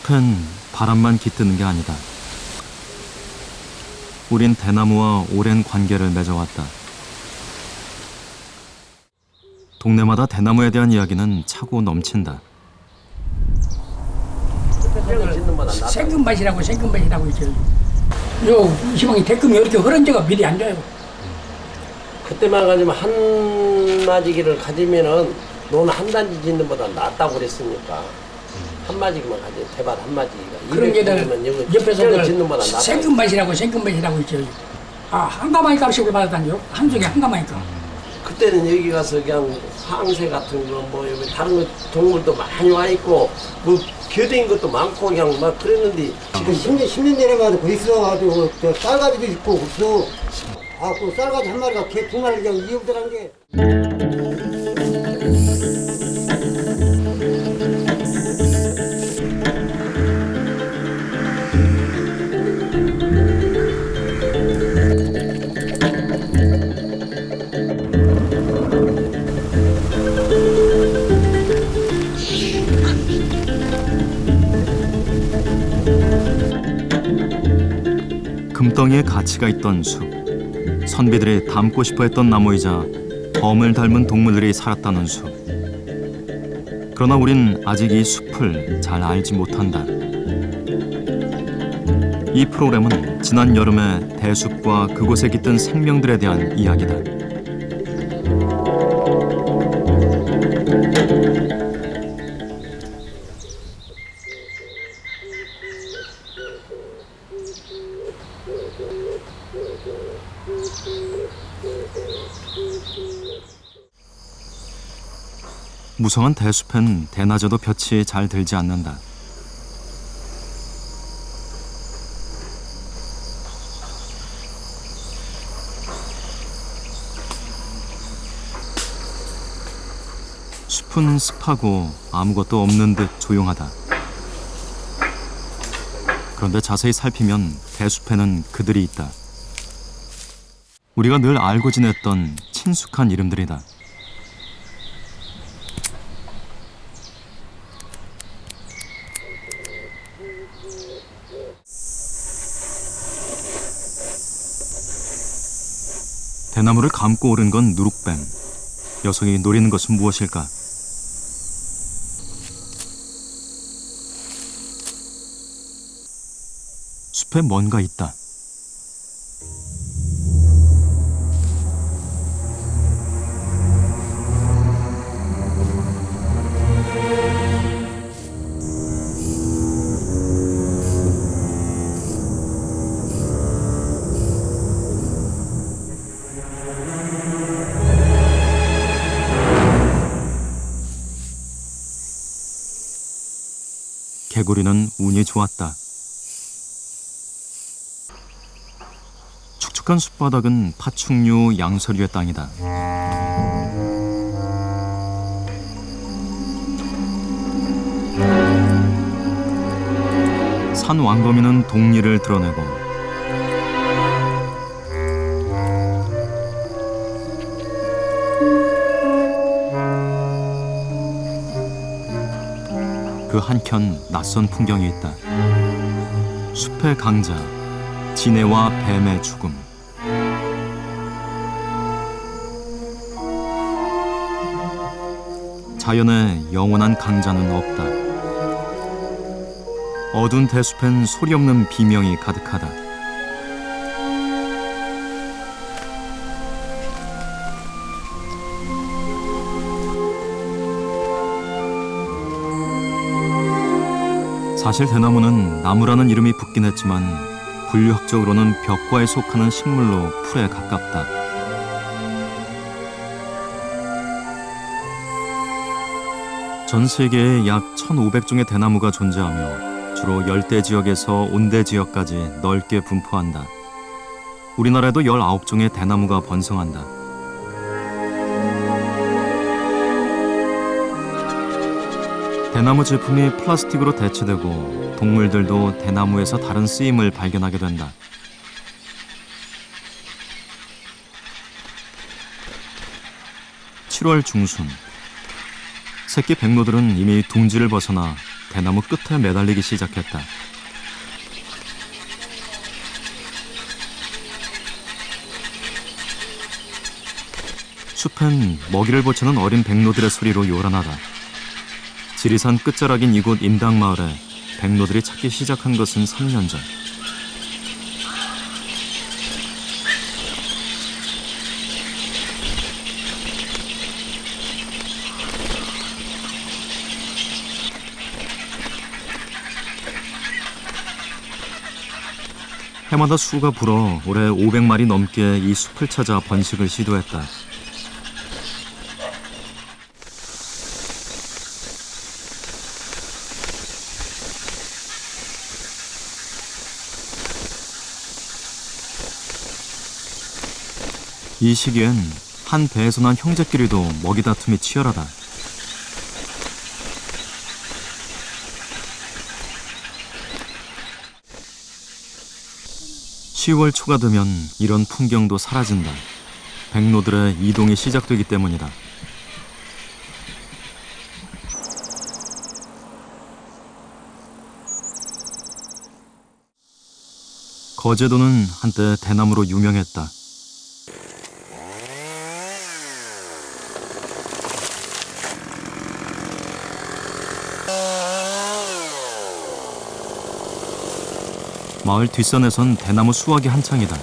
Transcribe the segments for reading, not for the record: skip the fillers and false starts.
숲엔 바람만 깃드는 게 아니다. 우린 대나무와 오랜 관계를 맺어왔다. 동네마다 대나무에 대한 이야기는 차고 넘친다. 생금밭이라고 있죠. 요 시방에 대금이 이렇게 흐른 데가 미리 안 줘요. 그때만 가지면 한 마지기를 가지면은 너는 한 단지 짓는 보다 낫다고 그랬으니까 한 마지기만 가지 대밭 한 마지기가 그런 게들 옆에서 짓는 보다 낫다. 생금밭이라고 있죠. 아, 한 가마니 값을 받았다니요. 한 속에 한 가마니 값. 그때는 여기 가서 그냥 항새 같은 거 뭐 여기 다른 거 동물도 많이 와 있고 뭐 겨대인 것도 많고 그냥 막 그랬는데 지금 10년 전에 가도 그 있어가지고 저 쌀가지도 있고 그래서 그 쌀가지 한 마리가 개 두 마리 그냥 이어들한 게. 금덩이에 가치가 있던 숲. 선비들이 닮고 싶어 했던 나무이자 범을 닮은 동물들이 살았다는 숲. 그러나 우린 아직 이 숲을 잘 알지 못한다. 이 프로그램은 지난 여름의 대숲과 그곳에 깃든 생명들에 대한 이야기다. 무성한 대숲엔 대낮에도 볕이 잘 들지 않는다. 숲은 습하고 아무것도 없는 듯 조용하다. 그런데 자세히 살피면 대숲에는 그들이 있다. 우리가 늘 알고 지냈던 친숙한 이름들이다. 대나무를 감고 오른 건 누룩뱀. 녀석이 노리는 것은 무엇일까? 숲에 뭔가 있다. 개구리는 운이 좋았다. 축축한 숲바닥은 파충류, 양서류의 땅이다. 산 왕거미는 동리를 드러내고 그 한켠 낯선 풍경이 있다. 숲의 강자, 지네와 뱀의 죽음. 자연의 영원한 강자는 없다. 어두운 대숲엔 소리 없는 비명이 가득하다. 사실 대나무는 나무라는 이름이 붙긴 했지만 분류학적으로는 벽과에 속하는 식물로 풀에 가깝다. 전 세계에 약 1,500종의 대나무가 존재하며 주로 열대 지역에서 온대 지역까지 넓게 분포한다. 우리나라에도 19종의 대나무가 번성한다. 대나무 제품이 플라스틱으로 대체되고 동물들도 대나무에서 다른 쓰임을 발견하게 된다. 7월 중순. 새끼 백로들은 이미 둥지를 벗어나 대나무 끝에 매달리기 시작했다. 숲엔 먹이를 보채는 어린 백로들의 소리로 요란하다. 지리산 끝자락인 이곳 임당마을에 백로들이 찾기 시작한 것은 3년 전. 해마다 수가 불어 올해 500마리 넘게 이 숲을 찾아 번식을 시도했다. 이 시기엔 한 배에서 난 형제끼리도 먹이 다툼이 치열하다. (10월) 초가 되면 이런 풍경도 사라진다. 백로들의 이동이 시작되기 때문이다. 거제도는 한때 대나무로 유명했다. 마을 뒷산에선 대나무 수확이 한창이다.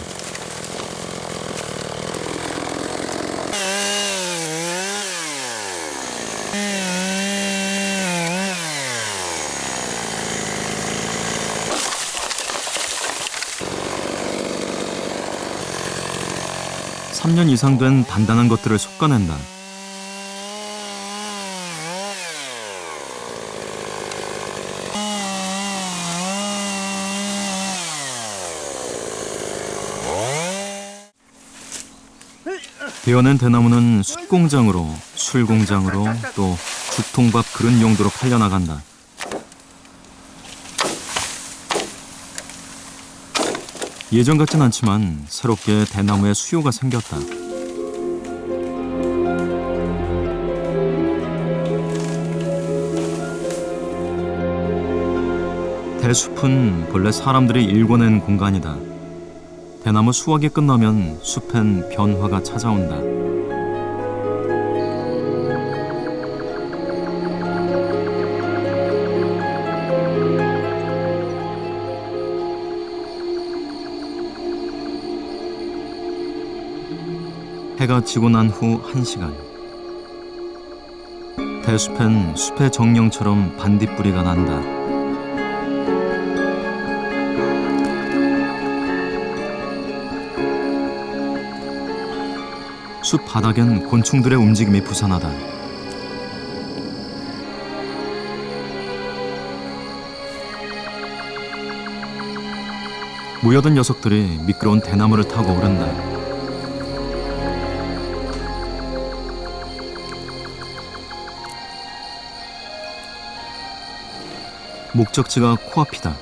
(3년) 이상 된 단단한 것들을 솎아낸다. 베어낸 대나무는 숯공장으로, 술공장으로, 또 죽통밥 그릇 용도로 팔려나간다. 예전 같진 않지만 새롭게 대나무에 수요가 생겼다. 대숲은 본래 사람들이 일궈낸 공간이다. 대나무 수확이 끝나면 숲엔 변화가 찾아온다. 해가 지고 난 후 1시간. 대숲엔 숲의 정령처럼 반딧불이가 난다. 숲 바닥엔 곤충들의 움직임이 부산하다. 모여든 녀석들이 미끄러운 대나무를 타고 오른다. 목적지가 코앞이다.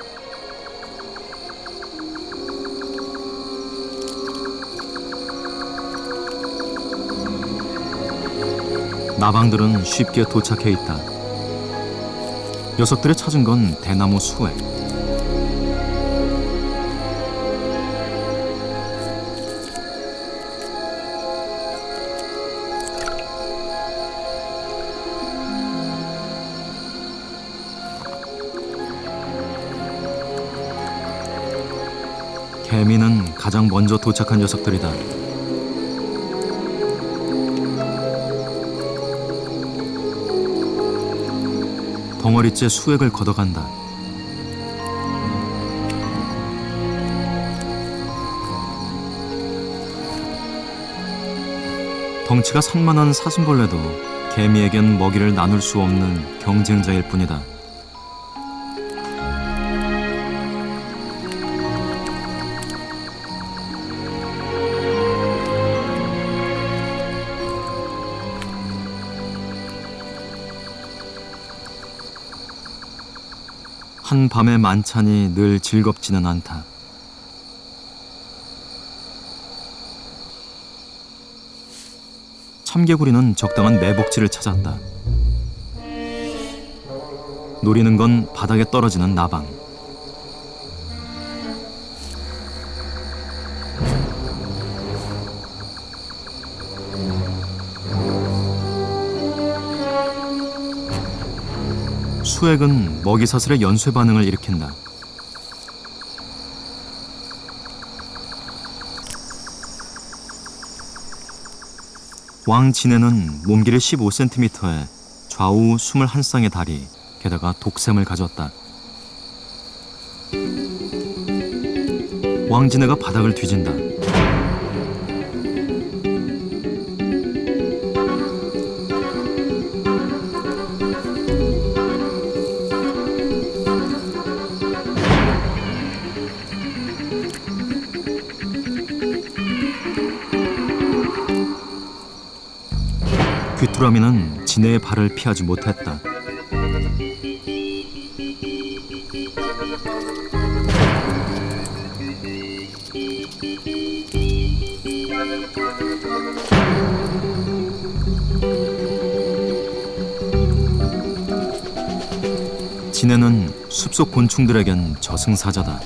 나방들은 쉽게 도착해 있다. 녀석들이 찾은 건 대나무 수액. 개미는 가장 먼저 도착한 녀석들이다. 덩어리째 수액을 걷어간다. 덩치가 산만한 사슴벌레도 개미에겐 먹이를 나눌 수 없는 경쟁자일 뿐이다. 한밤의 만찬이 늘 즐겁지는 않다. 참개구리는 적당한 매복지를 찾았다. 노리는 건 바닥에 떨어지는 나방. 수액은 먹이사슬의 연쇄 반응을 일으킨다. 왕진해는 몸길이 15cm에 좌우 21쌍의 다리, 게다가 독샘을 가졌다. 왕진해가 바닥을 뒤진다. 귀뚜라미는 진해의 발을 피하지 못했다. 진해는 숲속 곤충들에겐 저승사자다.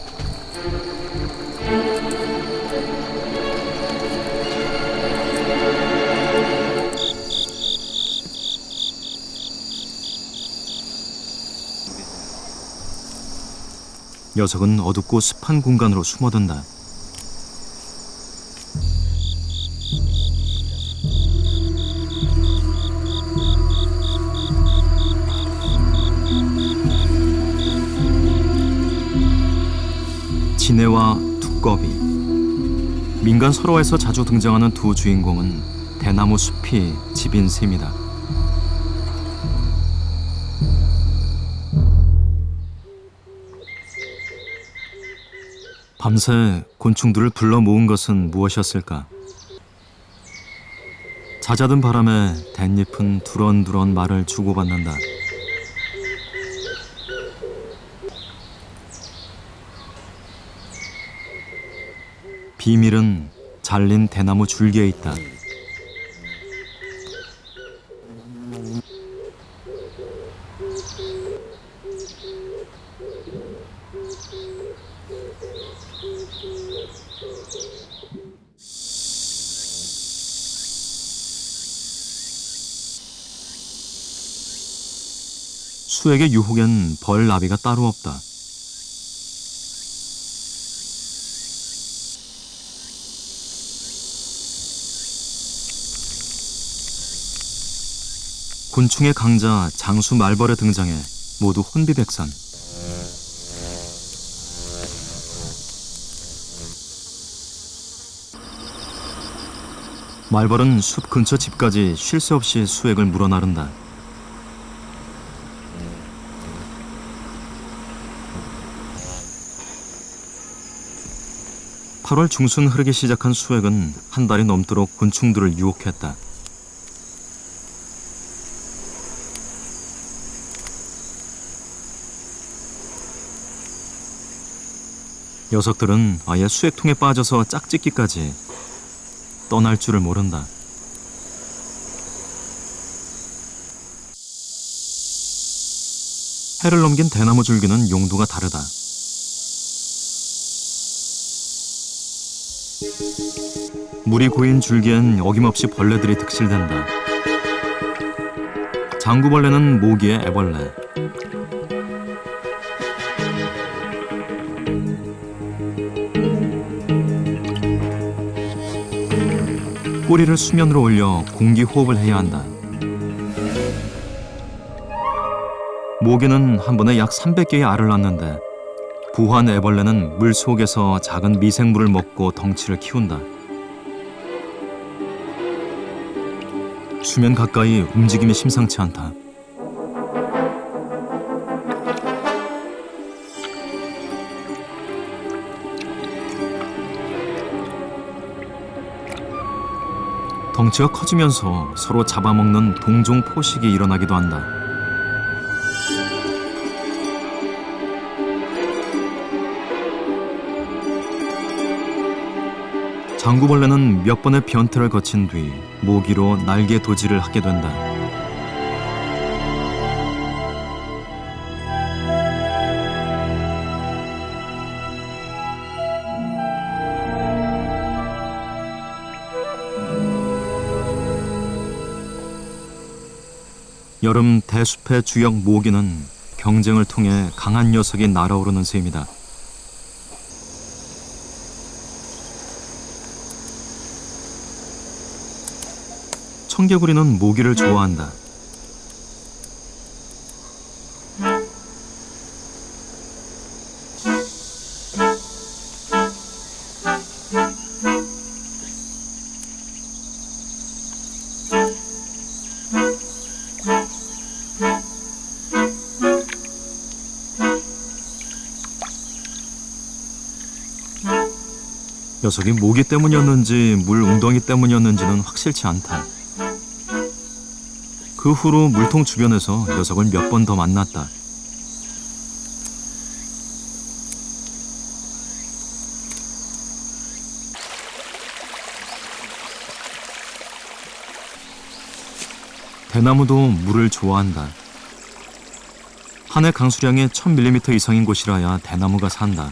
녀석은 어둡고 습한 공간으로 숨어든다. 진해와 두꺼비. 민간 설화에서 자주 등장하는 두 주인공은 대나무 숲이 집인 셈이다. 밤새 곤충들을 불러 모은 것은 무엇이었을까? 잦아든 바람에 댄잎은 두런두런 말을 주고받는다. 비밀은 잘린 대나무 줄기에 있다. 수액의 유혹엔 벌 나비가 따로 없다. 곤충의 강자 장수 말벌의 등장에 모두 혼비백산. 말벌은 숲 근처 집까지 쉴 새 없이 수액을 물어나른다. (8월) 중순 흐르기 시작한 수액은 한 달이 넘도록 곤충들을 유혹했다. 녀석들은 아예 수액통에 빠져서 짝짓기까지 떠날 줄을 모른다. 해를 넘긴 대나무 줄기는 용도가 다르다. 물이 고인 줄기엔 어김없이 벌레들이 득실댄다. 장구벌레는 모기의 애벌레, 꼬리를 수면으로 올려 공기 호흡을 해야 한다. 모기는 한 번에 약 300개의 알을 낳는데 부화한 애벌레는 물 속에서 작은 미생물을 먹고 덩치를 키운다. 수면 가까이 움직임이 심상치 않다. 덩치가 커지면서 서로 잡아먹는 동종 포식이 일어나기도 한다. 장구벌레는 몇 번의 변태를 거친 뒤 모기로 날개 도지를 하게 된다. 여름 대숲의 주역 모기는 경쟁을 통해 강한 녀석이 날아오르는 셈이다. 청개구리는 모기를 좋아한다. 녀석이 모기 때문이었는지 물 웅덩이 때문이었는지는 확실치 않다. 그 후로 물통 주변에서 녀석을 몇 번 더 만났다. 대나무도 물을 좋아한다. 한 해 강수량의 1000mm 이상인 곳이라야 대나무가 산다.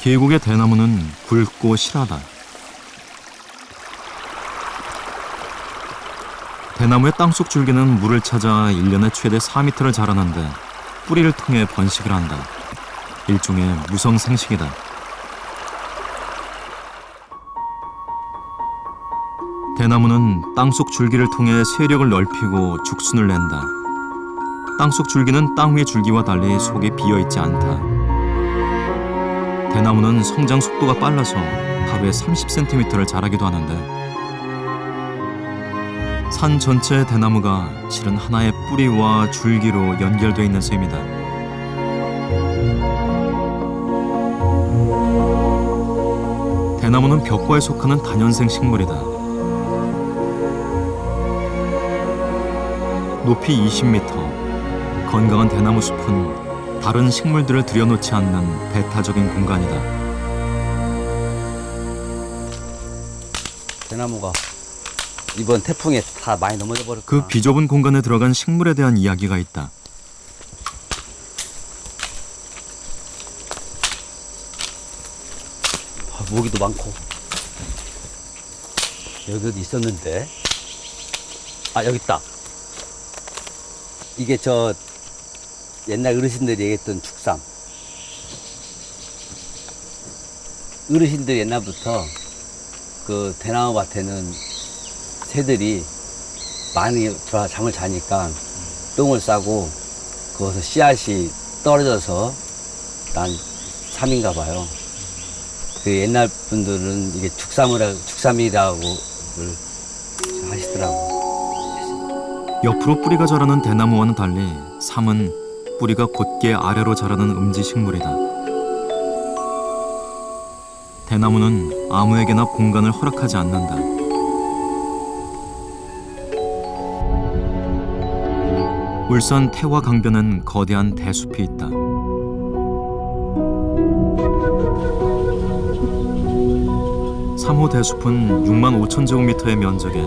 계곡의 대나무는 굵고 실하다. 대나무의 땅속 줄기는 물을 찾아 1년에 최대 4m를 자라는데 뿌리를 통해 번식을 한다. 일종의 무성생식이다. 대나무는 땅속 줄기를 통해 세력을 넓히고 죽순을 낸다. 땅속 줄기는 땅 위 줄기와 달리 속이 비어있지 않다. 대나무는 성장 속도가 빨라서 하루에 30cm를 자라기도 하는데 산 전체의 대나무가 실은 하나의 뿌리와 줄기로 연결되어 있는 셈이다. 대나무는 벽과에 속하는 다년생 식물이다. 높이 20m, 건강한 대나무 숲은 다른 식물들을 들여놓지 않는 배타적인 공간이다. 대나무가 이번 태풍에 다 많이 넘어져 버렸구나. 그 비좁은 공간에 들어간 식물에 대한 이야기가 있다. 모기도 많고. 여기도 있었는데. 아, 여기 있다. 이게 저 옛날 어르신들이 얘기했던 죽삼. 어르신들 옛날부터 그 대나무 밭에는 새들이 많이 들어와 잠을 자니까 똥을 싸고 거기서 씨앗이 떨어져서 난 삼인가 봐요. 그 옛날 분들은 이게 죽삼이라고 하시더라고. 옆으로 뿌리가 자라는 대나무와는 달리 삼은 뿌리가 곧게 아래로 자라는 음지식물이다. 대나무는 아무에게나 공간을 허락하지 않는다. 울산 태화 강변엔 거대한 대숲이 있다. 삼호 대숲은 6만 5천 제곱미터의 면적에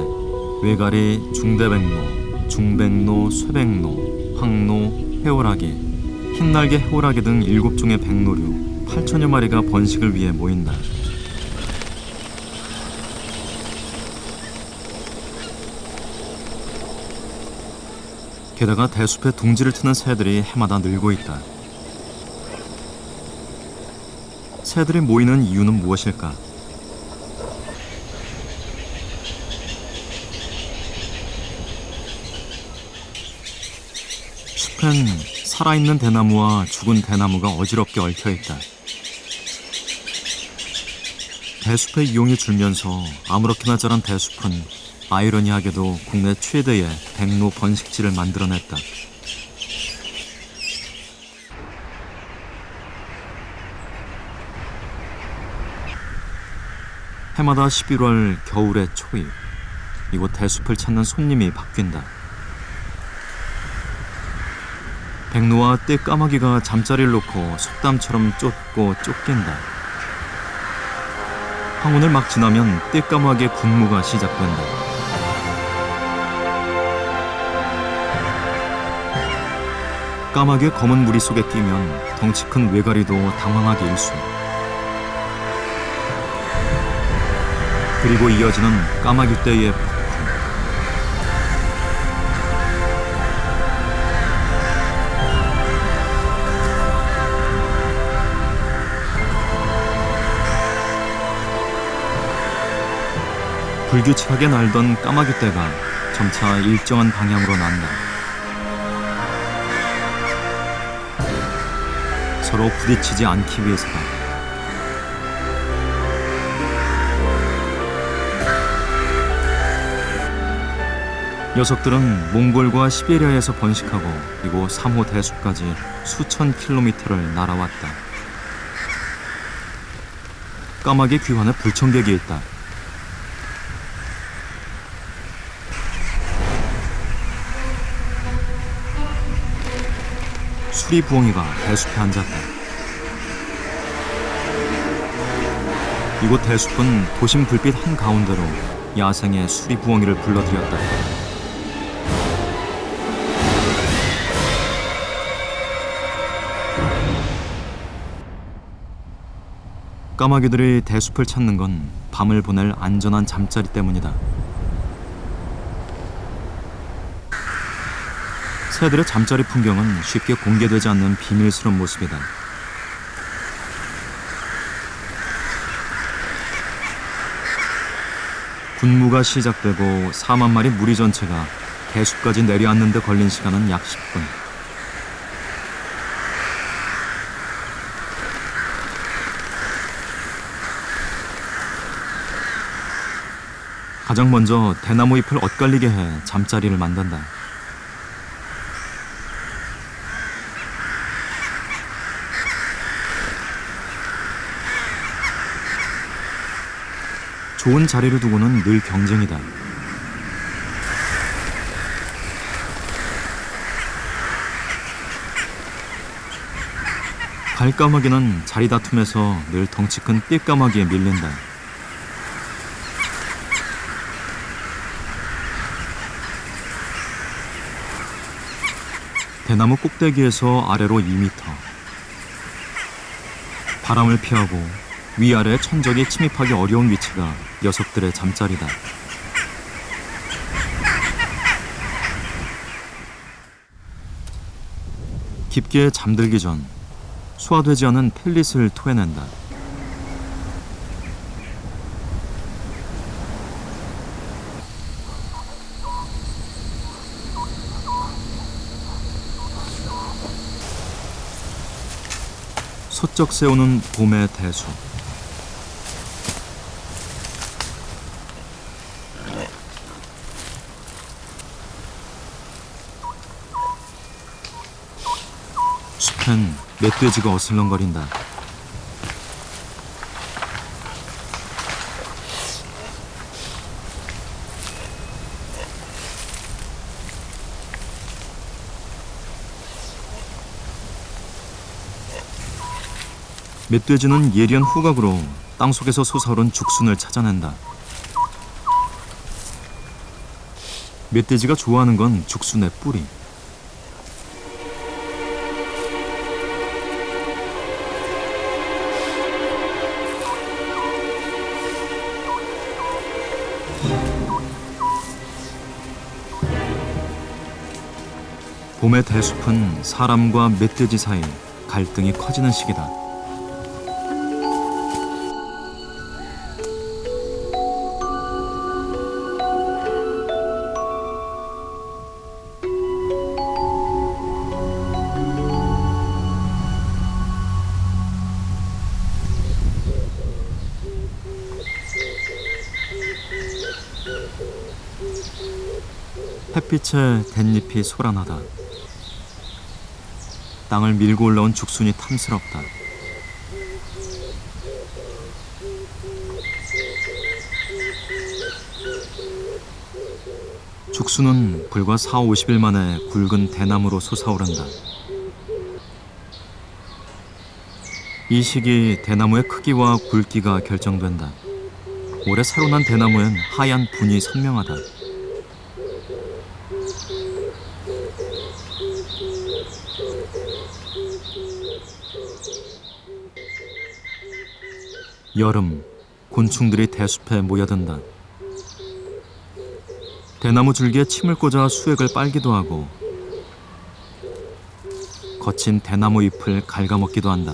외가리, 중대백로, 중백로, 쇠백로, 황로, 해오라기, 흰날개 해오라기 등 7종의 백로류 8천여 마리가 번식을 위해 모인다. 게다가 대숲에 둥지를 트는 새들이 해마다 늘고 있다. 새들이 모이는 이유는 무엇일까? 숲엔 살아있는 대나무와 죽은 대나무가 어지럽게 얽혀있다. 대숲의 이용이 줄면서 아무렇게나 자란 대숲은 아이러니하게도 국내 최대의 백로 번식지를 만들어냈다. 해마다 11월 겨울의 초입, 이곳 대숲을 찾는 손님이 바뀐다. 백로와 떼까마귀가 잠자리를 놓고 속담처럼 쫓고 쫓긴다. 황혼을 막 지나면 떼까마귀의 군무가 시작된다. 까마귀의 검은 무리 속에 끼면 덩치 큰 외가리도 당황하게 일수. 그리고 이어지는 까마귀 떼의 폭풍. 불규칙하게 날던 까마귀 떼가 점차 일정한 방향으로 난다. 서로 부딪히지 않기 위해서다. 녀석들은 몽골과 시베리아에서 번식하고 그리고 3호 대숲까지 수천 킬로미터를 날아왔다. 까마귀 귀환에 불청객이 있다. 수리부엉이가 대숲에 앉았다. 이곳 대숲은 도심 불빛 한가운데로 야생의 수리부엉이를 불러들였다. 까마귀들이 대숲을 찾는 건 밤을 보낼 안전한 잠자리 때문이다. 새들의 잠자리 풍경은 쉽게 공개되지 않는 비밀스러운 모습이다. 군무가 시작되고 4만 마리 무리 전체가 대숲까지 내려앉는 데 걸린 시간은 약 10분. 가장 먼저 대나무 잎을 엇갈리게 해 잠자리를 만든다. 좋은 자리를 두고는 늘 경쟁이다. 갈까마귀는 자리 다툼에서 늘 덩치 큰 띨까마귀에 밀린다. 대나무 꼭대기에서 아래로 2m. 바람을 피하고 위아래 천적이 침입하기 어려운 위치가 녀석들의 잠자리다. 깊게 잠들기 전 소화되지 않은 펠릿을 토해낸다. 서쩍 세우는 봄의 대수. 숲엔 멧돼지가 어슬렁거린다. 멧돼지는 예리한 후각으로 땅속에서 솟아오른 죽순을 찾아낸다. 멧돼지가 좋아하는 건 죽순의 뿌리. 봄의 대숲은 사람과 멧돼지 사이 갈등이 커지는 시기다. 햇빛에 댄잎이 소란하다. 땅을 밀고 올라온 죽순이 탐스럽다. 죽순은 불과 40-50일 만에 굵은 대나무로 솟아오른다. 이 시기 대나무의 크기와 굵기가 결정된다. 올해 새로 난 대나무엔 하얀 분이 선명하다. 여름, 곤충들이 대숲에 모여든다. 대나무 줄기에 침을 꽂아 수액을 빨기도 하고 거친 대나무 잎을 갉아먹기도 한다.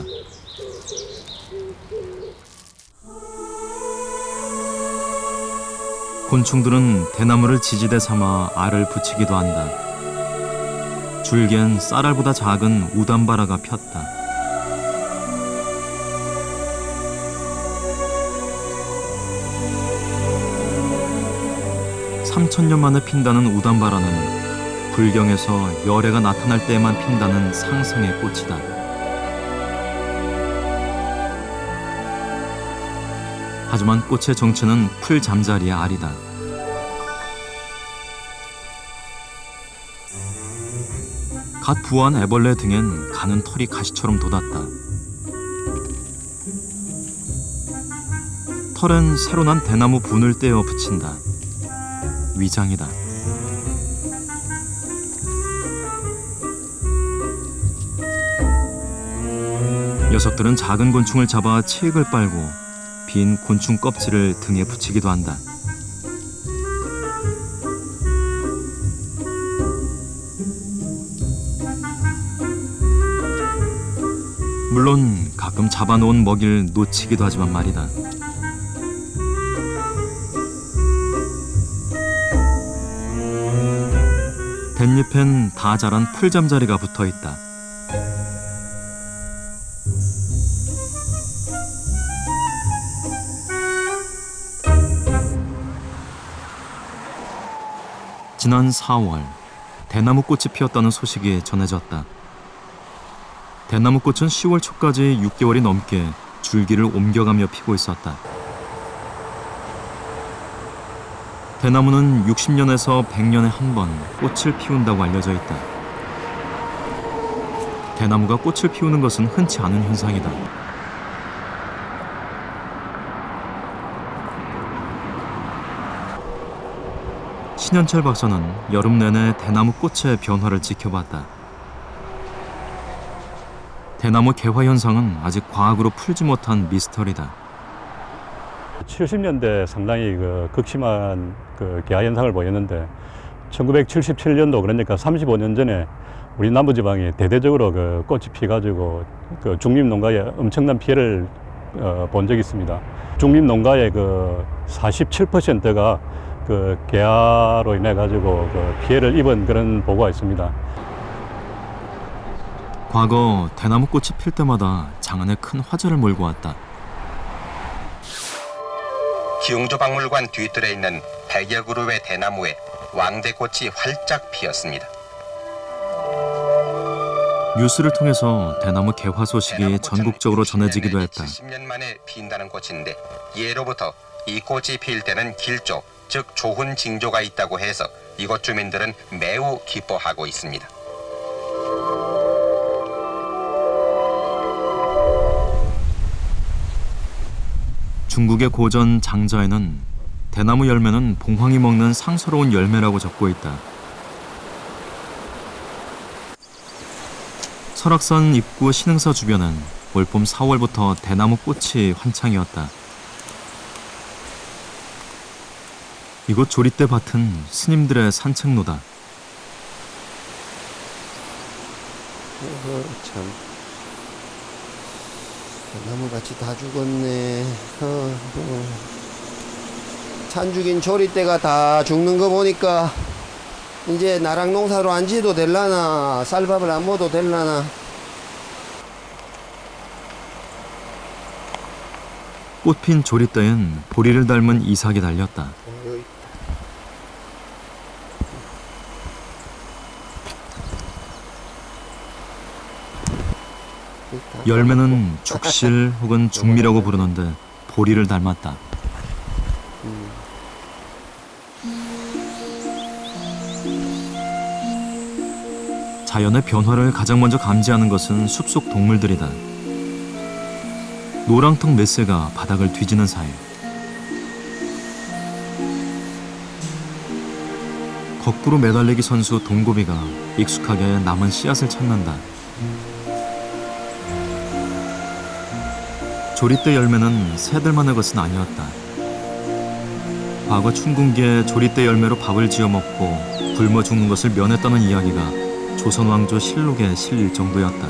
곤충들은 대나무를 지지대 삼아 알을 붙이기도 한다. 줄기엔 쌀알보다 작은 우담바라가 폈다. (3000년) 만에 핀다는 우담바라는 불경에서 열애가 나타날 때에만 핀다는 상성의 꽃이다. 하지만 꽃의 정체는 풀 잠자리의 알이다. 갓 부화한 애벌레 등엔 가는 털이 가시처럼 돋았다. 털엔 새로 난 대나무 분을 떼어 붙인다. 위장이다. 녀석들은 작은 곤충을 잡아 치액을 빨고 빈 곤충 껍질을 등에 붙이기도 한다. 물론 가끔 잡아놓은 먹이를 놓치기도 하지만 말이다. 댄잎엔 다 자란 풀잠자리가 붙어있다. 지난 4월 대나무 꽃이 피었다는 소식이 전해졌다. 대나무 꽃은 10월 초까지 6개월이 넘게 줄기를 옮겨가며 피고 있었다. 대나무는 60년에서 100년에 한 번 꽃을 피운다고 알려져 있다. 대나무가 꽃을 피우는 것은 흔치 않은 현상이다. 신현철 박사는 여름 내내 대나무 꽃의 변화를 지켜봤다. 대나무 개화 현상은 아직 과학으로 풀지 못한 미스터리다. 70년대 상당히 극심한 개화 현상을 보였는데 1977년도 그러니까 35년 전에 우리 남부지방이 대대적으로 꽃이 피가지고 중립농가에 엄청난 피해를 본 적이 있습니다. 중립농가의 47%가 개화로 인해 가지고 피해를 입은 그런 보고가 있습니다. 과거 대나무 꽃이 필 때마다 장안에 큰 화제를 몰고 왔다. 기흥조박물관 뒤뜰에 있는 100여 그루의 대나무에 왕대꽃이 활짝 피었습니다. 뉴스를 통해서 대나무 개화 소식이 전국적으로 전해지기도 했다. 70년 만에 핀다는 꽃인데 예로부터 이 꽃이 필 때는 길조, 즉 좋은 징조가 있다고 해서 이곳 주민들은 매우 기뻐하고 있습니다. 중국의 고전 장자에는 대나무 열매는 봉황이 먹는 상서로운 열매라고 적고 있다. 설악산 입구 신흥사 주변은 올봄 4월부터 대나무 꽃이 환창이었다. 이곳 조리대 밭은 스님들의 산책로다. 참 나무같이 다 죽었네. 찬 죽인 조리대가 다 죽는 거 보니까 이제 나랑 농사로 안 지도 될라나 쌀밥을 안 먹어도 될라나. 꽃핀 조리대엔 보리를 닮은 이삭이 달렸다. 열매는 죽실 혹은 죽미라고 부르는데 보리를 닮았다. 자연의 변화를 가장 먼저 감지하는 것은 숲속 동물들이다. 노랑턱 맷새가 바닥을 뒤지는 사이 거꾸로 매달리기 선수 동고비가 익숙하게 남은 씨앗을 찾는다. 조리대 열매는 새들만의 것은 아니었다. 과거 춘궁기에 조리대 열매로 밥을 지어 먹고 굶어 죽는 것을 면했다는 이야기가 조선 왕조 실록에 실릴 정도였다.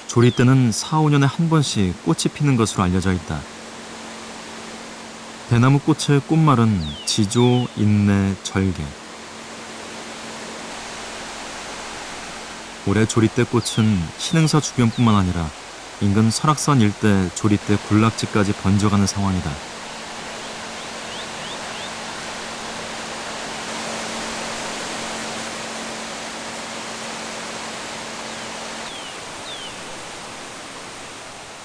조리대는 4, 5년에 한 번씩 꽃이 피는 것으로 알려져 있다. 대나무 꽃의 꽃말은 지조, 인내, 절개. 올해 조리대 꽃은 신흥사 주변뿐만 아니라 인근 설악산 일대 조리대 군락지까지 번져가는 상황이다.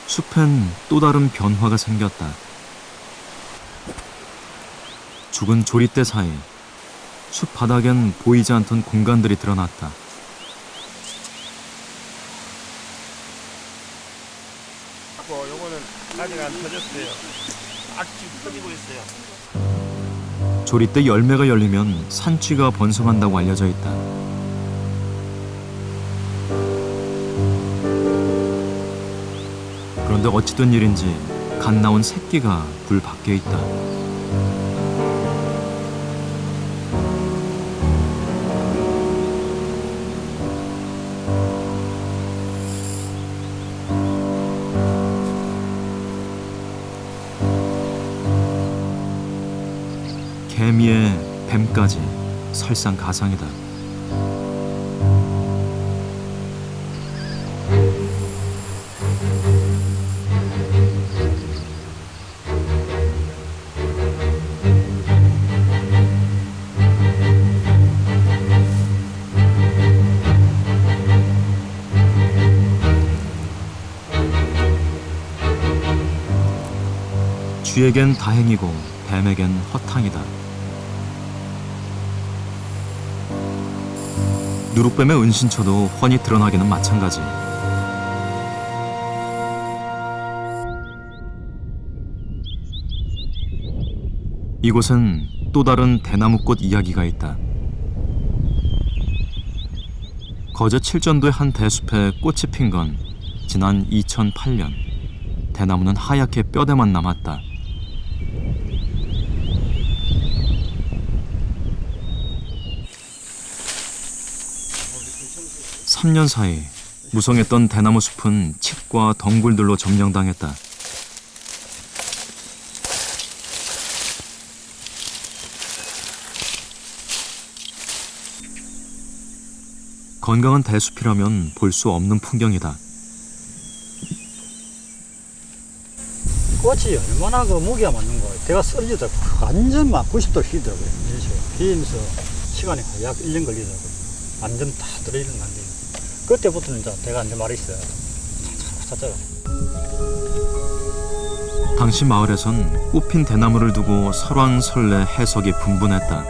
숲엔 또 다른 변화가 생겼다. 죽은 조리대 사이 숲 바닥엔 보이지 않던 공간들이 드러났다. 요거는 아직 안 터졌어요. 딱 지금 터지고 있어요. 조리대 열매가 열리면 산취가 번성한다고 알려져 있다. 그런데 어찌된 일인지 갓 나온 새끼가 불 밖에 있다. 개미에 뱀까지 설상가상이다. 쥐에겐 다행이고 뱀에겐 허탕이다. 누룩뱀의 은신처도 훤히 드러나기는 마찬가지. 이곳엔 또 다른 대나무꽃 이야기가 있다. 거제 칠전도의 한 대숲에 꽃이 핀 건 지난 2008년. 대나무는 하얗게 뼈대만 남았다. 3년 사이 무성했던 대나무 숲은 칡과 덩굴들로 점령당했다. 건강한 대숲이라면 볼 수 없는 풍경이다. 꽃이 얼마나 그 무게가 맞는 거예요. 대가 썰리다 완전 막 90도 휘더라고요. 휘면서 시간이 약 1년 걸리더라고요. 완전 다 들어있는 거 안 돼요. 그때부터는 이제 대가 이제 말이 있어요. 차차차차. 당시 마을에선 꽃핀 대나무를 두고 설왕설래 해석이 분분했다.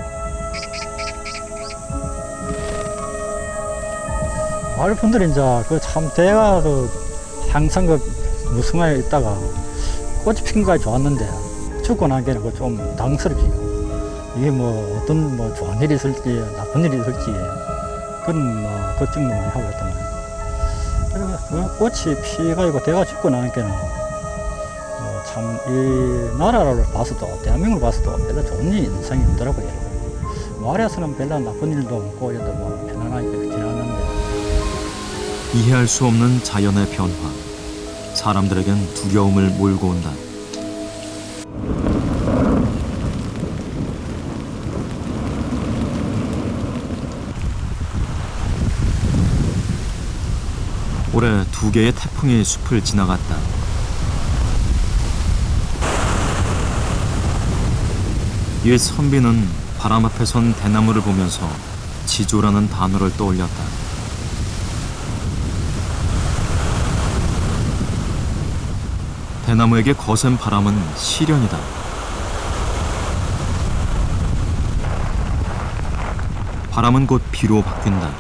마을 분들이 이제 그 참 대가 그 항상 그 무성하게 있다가 꽃이 핀 거가 좋았는데 죽고 난 게는 그 좀 당스럽지요. 이게 뭐 어떤 뭐 좋은 일이 있을지 나쁜 일이 있을지 그런 뭐 걱정도 많이 하고 했단 말이에요. 그래서 그 꽃이 피가지고 대가 죽고 나는 게는 참 이 나라를 봐서도 대한민국을 봐서도 별로 좋은 인상이 없더라고요. 마을에서는 별로 나쁜 일도 없고 얘도 뭐 편안하게 지나갔는데 이해할 수 없는 자연의 변화. 사람들에겐 두려움을 몰고 온다. 올해 2개의 태풍이 숲을 지나갔다. 이에 선비는 바람 앞에 선 대나무를 보면서 지조라는 단어를 떠올렸다. 대나무에게 거센 바람은 시련이다. 바람은 곧 비로 바뀐다.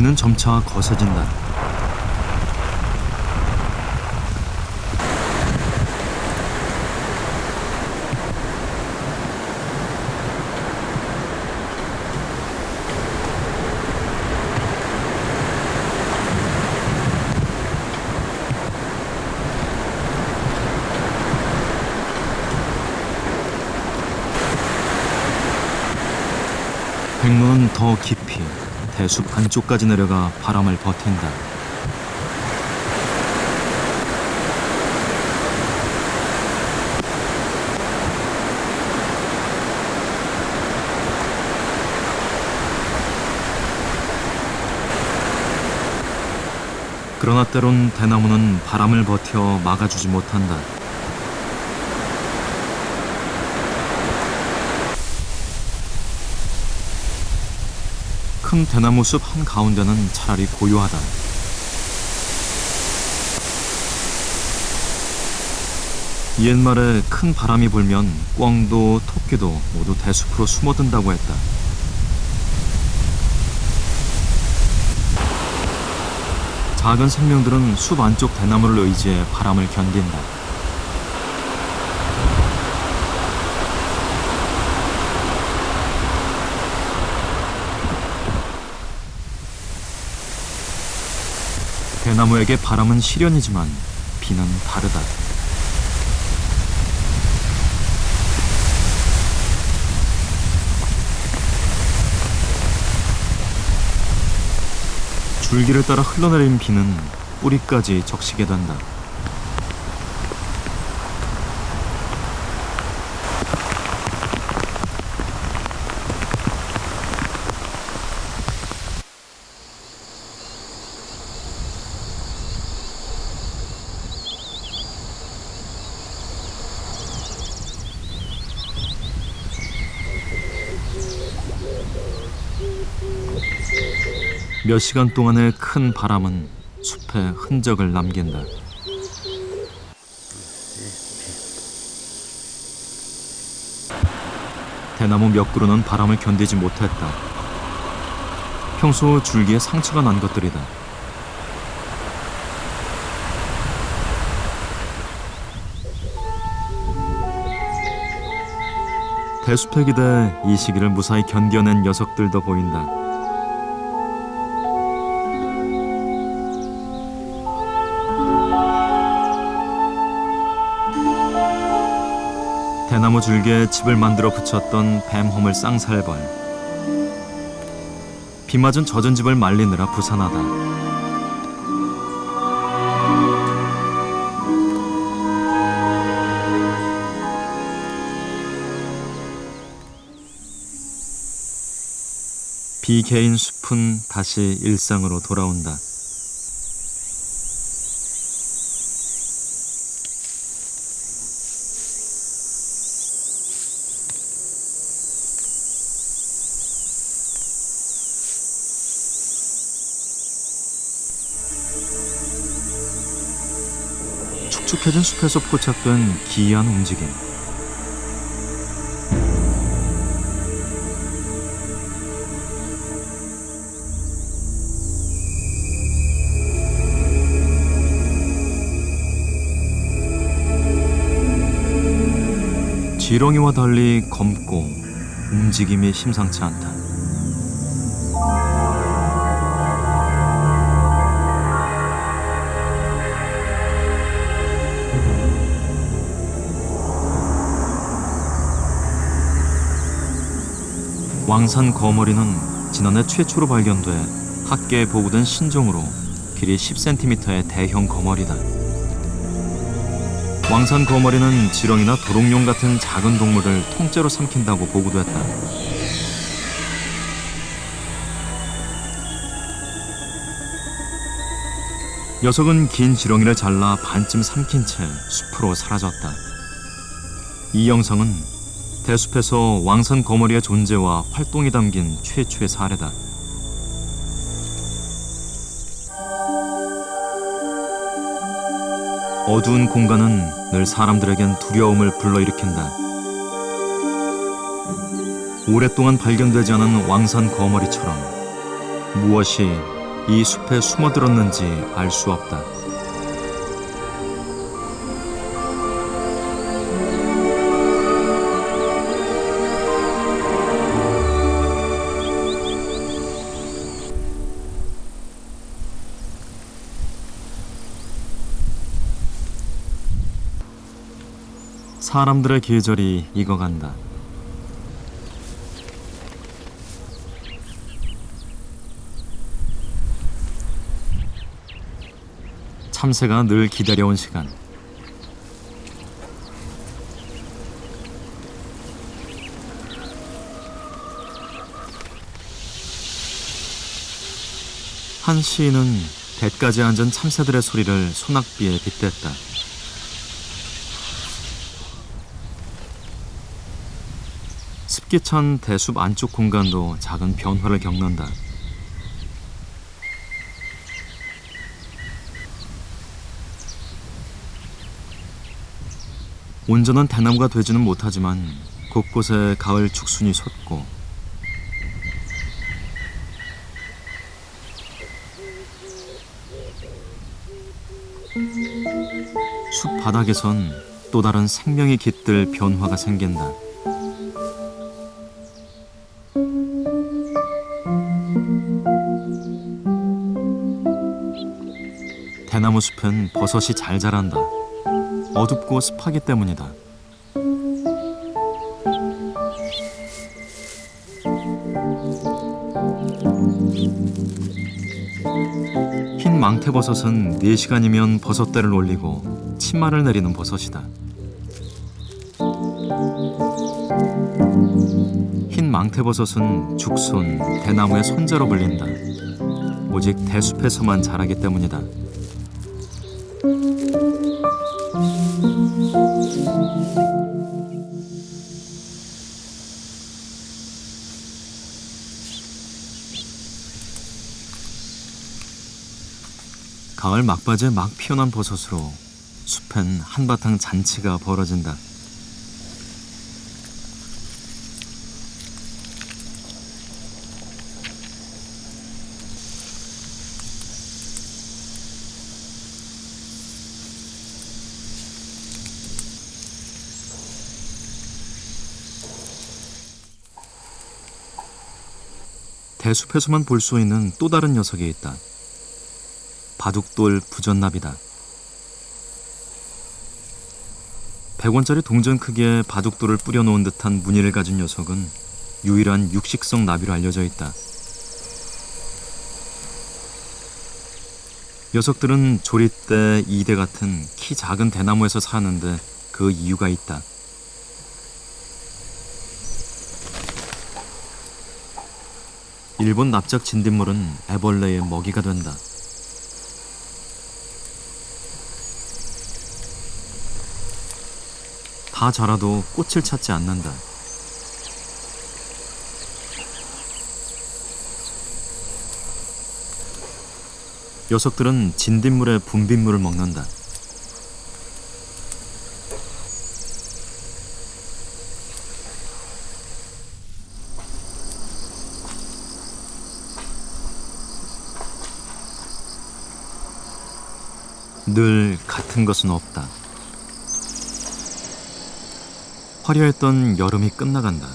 비는 점차 거세진다. 백로는 더 깊이 대숲 안쪽까지 내려가 바람을 버틴다. 그러나 때론 대나무는 바람을 버텨 막아주지 못한다. 큰 대나무 숲 한가운데는 차라리 고요하다. 옛말에 큰 바람이 불면 꿩도 토끼도 모두 대숲으로 숨어든다고 했다. 작은 생명들은 숲 안쪽 대나무를 의지해 바람을 견딘다. 대나무에게 바람은 시련이지만 비는 다르다. 줄기를 따라 흘러내린 비는 뿌리까지 적시게 된다. 몇 시간 동안의 큰 바람은 숲에 흔적을 남긴다. 대나무 몇 그루는 바람을 견디지 못했다. 평소 줄기에 상처가 난 것들이다. 대숲에 기대 이 시기를 무사히 견뎌낸 녀석들도 보인다. 대나무 줄기에 집을 만들어 붙였던 뱀허물 쌍살벌. 비 맞은 젖은 집을 말리느라 부산하다. 비 개인 숲은 다시 일상으로 돌아온다. 축축해진 숲에서 포착된 기이한 움직임. 지렁이와 달리 검고 움직임이 심상치 않다. 왕산 거머리는 지난해 최초로 발견돼 학계에 보고된 신종으로 길이 10cm의 대형 거머리다. 왕산 거머리는 지렁이나 도롱뇽 같은 작은 동물을 통째로 삼킨다고 보고됐다. 녀석은 긴 지렁이를 잘라 반쯤 삼킨 채 숲으로 사라졌다. 이 영상은 대숲에서 왕산 거머리의 존재와 활동이 담긴 최초의 사례다. 어두운 공간은 늘 사람들에겐 두려움을 불러일으킨다. 오랫동안 발견되지 않은 왕산 거머리처럼 무엇이 이 숲에 숨어들었는지 알 수 없다. 사람들의 계절이 익어간다. 참새가 늘 기다려온 시간. 한 시인은 뱃까지 앉은 참새들의 소리를 소낙비에 빗댔다. 습기 찬 대숲 안쪽 공간도 작은 변화를 겪는다. 온전한 대나무가 되지는 못하지만 곳곳에 가을 죽순이 솟고 숲 바닥에선 또 다른 생명이 깃들 변화가 생긴다. 대나무 숲엔 버섯이 잘 자란다. 어둡고 습하기 때문이다. 흰 망태버섯은 4시간이면 버섯대를 올리고 치마를 내리는 버섯이다. 흰 망태버섯은 죽순, 대나무의 손자로 불린다. 오직 대숲에서만 자라기 때문이다. 가을 막바지에 막 피어난 버섯으로 숲엔 한바탕 잔치가 벌어진다. 대숲에서만 볼 수 있는 또 다른 녀석이 있다. 바둑돌 부전나비다. 100원짜리 동전 크기의 바둑돌을 뿌려놓은 듯한 무늬를 가진 녀석은 유일한 육식성 나비로 알려져 있다. 녀석들은 조리대, 이대 같은 키 작은 대나무에서 사는데 그 이유가 있다. 일본 납작 진딧물은 애벌레의 먹이가 된다. 다 자라도 꽃을 찾지 않는다. 녀석들은 진딧물의 분빗물을 먹는다. 늘 같은 것은 없다. 화려했던 여름이 끝나간다.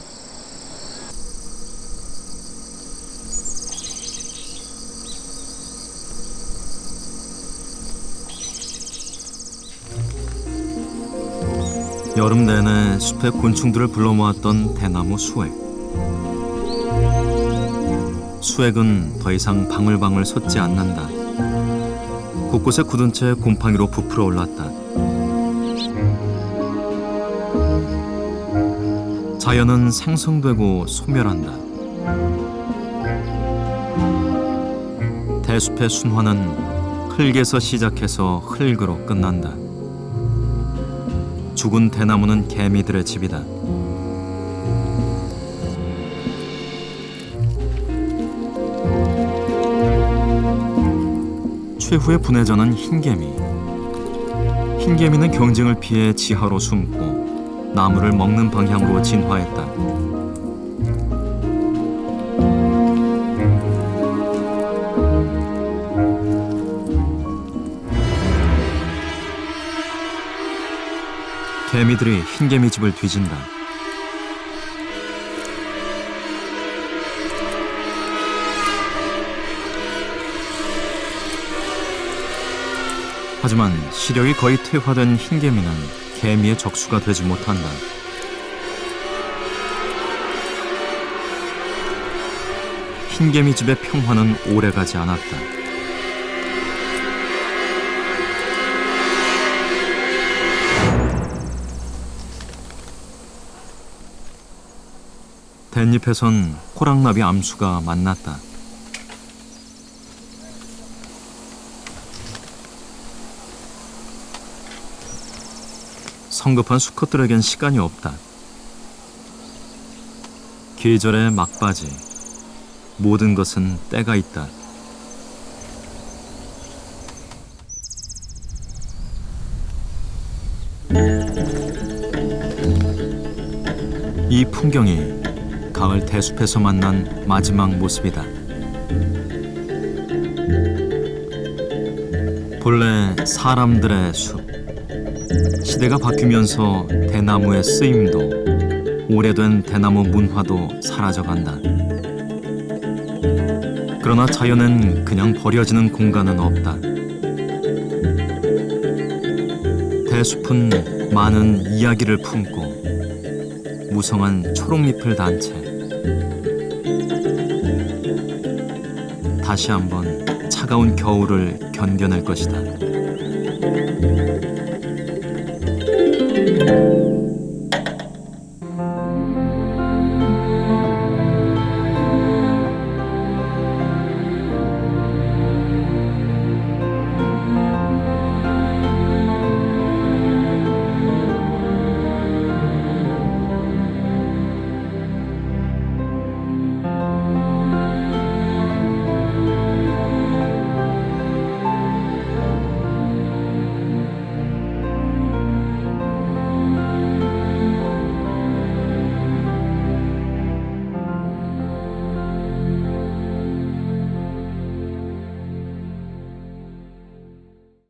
여름 내내 숲의 곤충들을 불러 모았던 대나무 수액. 수액은 더 이상 방울방울 솟지 않는다. 곳곳에 굳은 채 곰팡이로 부풀어 올랐다. 자연은 생성되고 소멸한다. 대숲의 순환은 흙에서 시작해서 흙으로 끝난다. 죽은 대나무는 개미들의 집이다. 최후의 분해자는 흰개미. 흰개미는 경쟁을 피해 지하로 숨고 나무를 먹는 방향으로 진화했다. 개미들이 흰개미집을 뒤진다. 하지만 시력이 거의 퇴화된 흰개미는 개미의 적수가 되지 못한다. 흰개미 집의 평화는 오래가지 않았다. 댄잎에선 호랑나비 암수가 만났다. 성급한 수컷들에겐 시간이 없다. 계절의 막바지, 모든 것은 때가 있다. 이 풍경이 가을 대숲에서 만난 마지막 모습이다. 본래 사람들의 숲. 시대가 바뀌면서 대나무의 쓰임도, 오래된 대나무 문화도 사라져간다. 그러나 자연엔 그냥 버려지는 공간은 없다. 대숲은 많은 이야기를 품고 무성한 초록잎을 단 채 다시 한번 차가운 겨울을 견뎌낼 것이다.